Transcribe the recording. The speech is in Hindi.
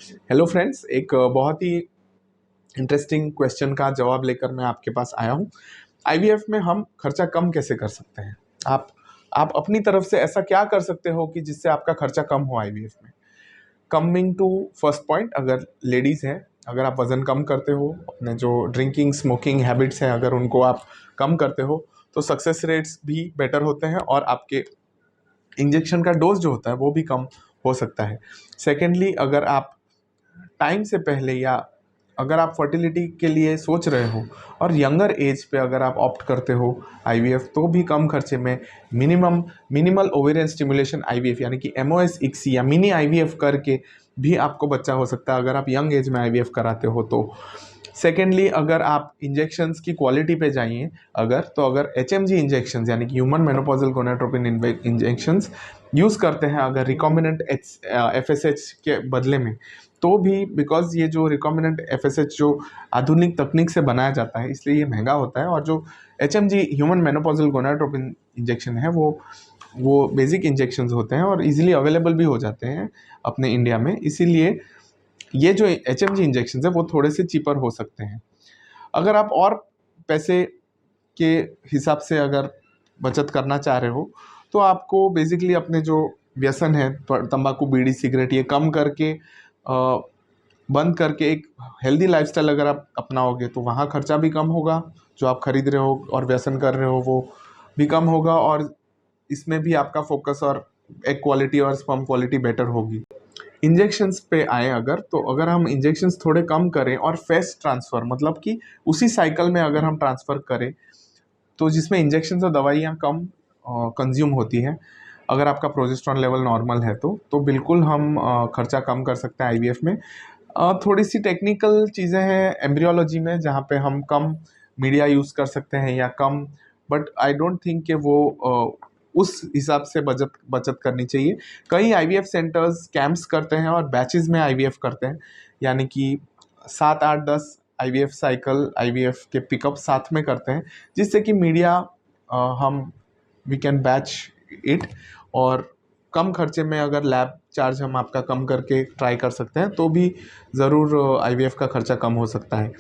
हेलो फ्रेंड्स, एक बहुत ही इंटरेस्टिंग क्वेश्चन का जवाब लेकर मैं आपके पास आया हूँ। आईवीएफ में हम खर्चा कम कैसे कर सकते हैं? आप आप अपनी तरफ से ऐसा क्या कर सकते हो कि जिससे आपका खर्चा कम हो आईवीएफ में? कमिंग टू फर्स्ट पॉइंट, अगर लेडीज हैं, अगर आप वजन कम करते हो, अपने जो ड्रिंकिंग स्मोकिंग हैबिट्स हैं अगर उनको आप कम करते हो, तो सक्सेस रेट्स भी बेटर होते हैं और आपके इंजेक्शन का डोज जो होता है वो भी कम हो सकता है। सेकेंडली, अगर आप टाइम से पहले या अगर आप फर्टिलिटी के लिए सोच रहे हो और यंगर एज पे अगर आप ऑप्ट करते हो आईवीएफ, तो भी कम खर्चे में मिनिमल ओवेरियन स्टिमुलेशन आईवीएफ यानी कि एमओएस इक्सी या मिनी आईवीएफ करके भी आपको बच्चा हो सकता है अगर आप यंग एज में आईवीएफ कराते हो तो। सेकेंडली, अगर आप इंजेक्शंस की क्वालिटी पे जाइए अगर एचएमजी इंजेक्शंस यानी कि human menopausal gonadotropin injections use करते हैं अगर रिकॉम्बिनेंट एफएसएच के बदले में, तो भी बिकॉज ये जो रिकॉम्बिनेंट एफएसएच जो आधुनिक तकनीक से बनाया जाता है इसलिए ये महंगा होता है, और जो HMG human menopausal gonadotropin injection है वो बेसिक इंजेक्शंस होते हैं और इजीली अवेलेबल भी हो जाते हैं अपने इंडिया में, इसीलिए ये जो एचएमजी इंजेक्शंस है वो थोड़े से चीपर हो सकते हैं। अगर आप और पैसे के हिसाब से अगर बचत करना चाह रहे हो तो आपको बेसिकली अपने जो व्यसन है तंबाकू बीड़ी सिगरेट ये कम करके बंद करके एक हेल्दी लाइफस्टाइल अगर आप अपनाओगे तो वहाँ खर्चा भी कम होगा, जो आप खरीद रहे हो और व्यसन कर रहे हो वो भी कम होगा, और इसमें भी आपका फोकस और एग क्वालिटी और स्पर्म क्वालिटी बेटर होगी। इंजेक्शंस पे आए अगर हम इंजेक्शंस थोड़े कम करें और फेस्ट ट्रांसफ़र मतलब कि उसी साइकिल में अगर हम ट्रांसफ़र करें तो जिसमें इंजेक्शन और दवाइयाँ कम कंज्यूम होती हैं, अगर आपका प्रोजेस्टेरॉन लेवल नॉर्मल है तो बिल्कुल हम खर्चा कम कर सकते हैं आईवीएफ में। थोड़ी सी टेक्निकल चीज़ें हैं एम्ब्रियोलॉजी में जहाँ पे हम कम मीडिया यूज़ कर सकते हैं या कम, बट आई डोंट थिंक कि वो उस हिसाब से बचत करनी चाहिए। कई आईवीएफ सेंटर्स कैंप्स करते हैं और बैचेस में आईवीएफ करते हैं, यानी कि 7 8 10 आईवीएफ साइकिल आईवीएफ के पिकअप साथ में करते हैं, जिससे कि मीडिया हम वी कैन बैच इट, और कम खर्चे में अगर लैब चार्ज हम आपका कम करके ट्राई कर सकते हैं तो भी ज़रूर आईवीएफ का खर्चा कम हो सकता है।